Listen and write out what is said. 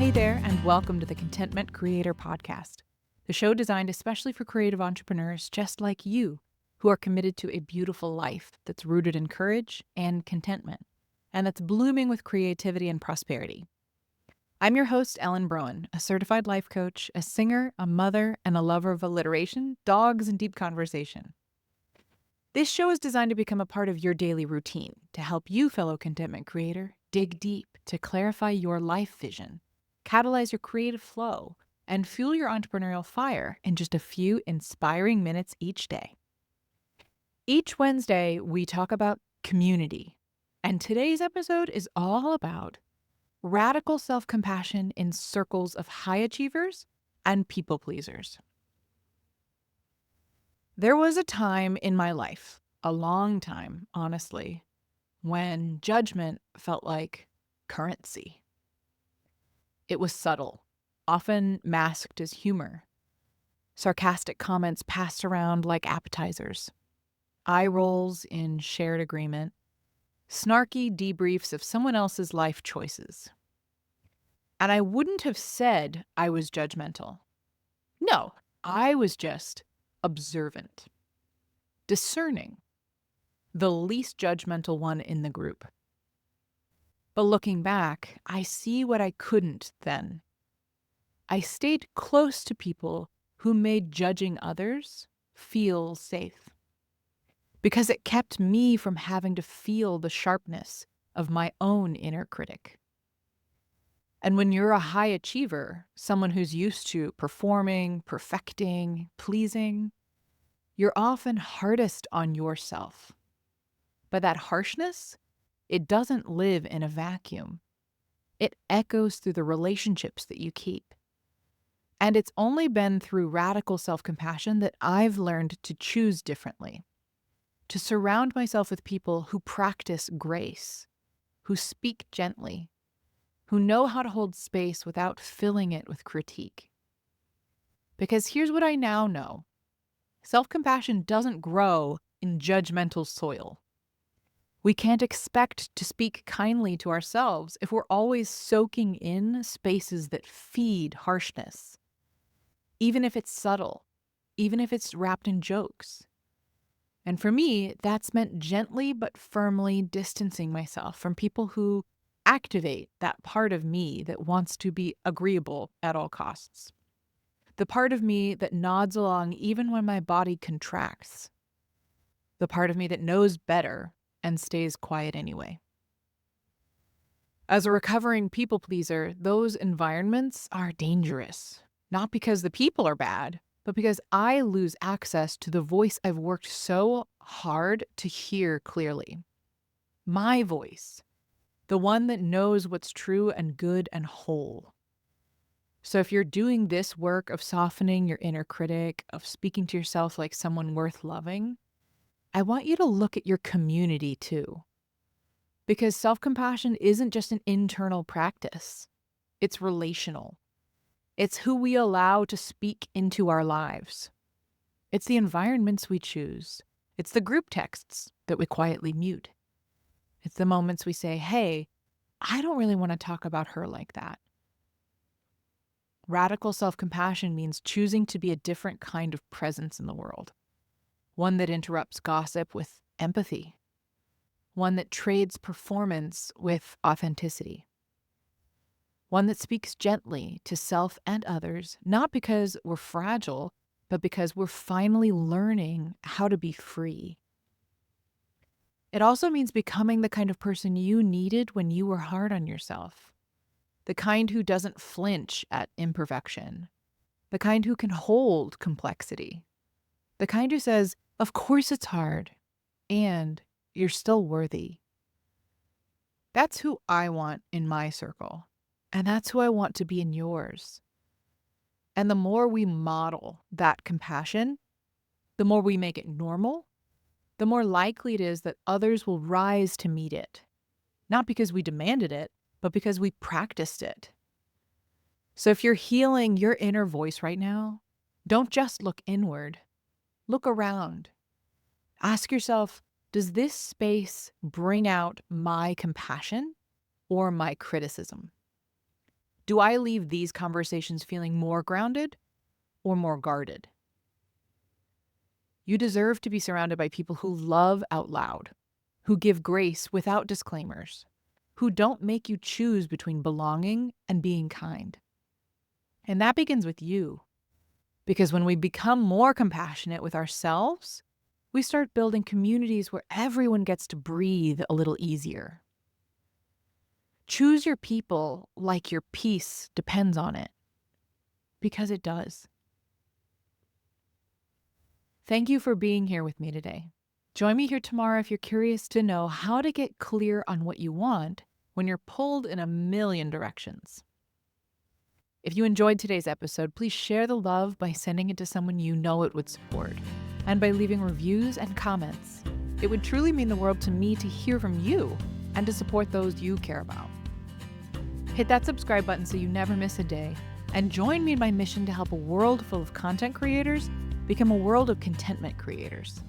Hey there, and welcome to the Contentment Creator Podcast, the show designed especially for creative entrepreneurs just like you, who are committed to a beautiful life that's rooted in courage and contentment, and that's blooming with creativity and prosperity. I'm your host, Ellen Broen, a certified life coach, a singer, a mother, and a lover of alliteration, dogs, and deep conversation. This show is designed to become a part of your daily routine, to help you, fellow contentment creator, dig deep to clarify your life vision, catalyze your creative flow, and fuel your entrepreneurial fire in just a few inspiring minutes each day. Each Wednesday, we talk about community, and today's episode is all about radical self-compassion in circles of high achievers and people pleasers. There was a time in my life, a long time, honestly, when judgment felt like currency. It was subtle, often masked as humor. Sarcastic comments passed around like appetizers. Eye rolls in shared agreement. Snarky debriefs of someone else's life choices. And I wouldn't have said I was judgmental. No, I was just observant, discerning, the least judgmental one in the group. But looking back, I see what I couldn't then. I stayed close to people who made judging others feel safe, because it kept me from having to feel the sharpness of my own inner critic. And when you're a high achiever, someone who's used to performing, perfecting, pleasing, you're often hardest on yourself. But that harshness, it doesn't live in a vacuum. It echoes through the relationships that you keep. And it's only been through radical self-compassion that I've learned to choose differently, to surround myself with people who practice grace, who speak gently, who know how to hold space without filling it with critique. Because here's what I now know. Self-compassion doesn't grow in judgmental soil. We can't expect to speak kindly to ourselves if we're always soaking in spaces that feed harshness, even if it's subtle, even if it's wrapped in jokes. And for me, that's meant gently but firmly distancing myself from people who activate that part of me that wants to be agreeable at all costs. The part of me that nods along even when my body contracts. The part of me that knows better and stays quiet anyway. As a recovering people pleaser, those environments are dangerous, not because the people are bad, but because I lose access to the voice I've worked so hard to hear clearly. My voice, the one that knows what's true and good and whole. So if you're doing this work of softening your inner critic, of speaking to yourself like someone worth loving, I want you to look at your community too. Because self-compassion isn't just an internal practice. It's relational. It's who we allow to speak into our lives. It's the environments we choose. It's the group texts that we quietly mute. It's the moments we say, hey, I don't really want to talk about her like that. Radical self-compassion means choosing to be a different kind of presence in the world. One that interrupts gossip with empathy. One that trades performance with authenticity. One that speaks gently to self and others, not because we're fragile, but because we're finally learning how to be free. It also means becoming the kind of person you needed when you were hard on yourself. The kind who doesn't flinch at imperfection. The kind who can hold complexity. The kind who says, of course it's hard, and you're still worthy. That's who I want in my circle, and that's who I want to be in yours. And the more we model that compassion, the more we make it normal, the more likely it is that others will rise to meet it. Not because we demanded it, but because we practiced it. So if you're healing your inner voice right now, don't just look inward. Look around. Ask yourself, does this space bring out my compassion or my criticism? Do I leave these conversations feeling more grounded or more guarded? You deserve to be surrounded by people who love out loud, who give grace without disclaimers, who don't make you choose between belonging and being kind. And that begins with you. Because when we become more compassionate with ourselves, we start building communities where everyone gets to breathe a little easier. Choose your people like your peace depends on it, because it does. Thank you for being here with me today. Join me here tomorrow if you're curious to know how to get clear on what you want when you're pulled in a million directions. If you enjoyed today's episode, please share the love by sending it to someone you know it would support, and by leaving reviews and comments. It would truly mean the world to me to hear from you and to support those you care about. Hit that subscribe button so you never miss a day, and join me in my mission to help a world full of content creators become a world of contentment creators.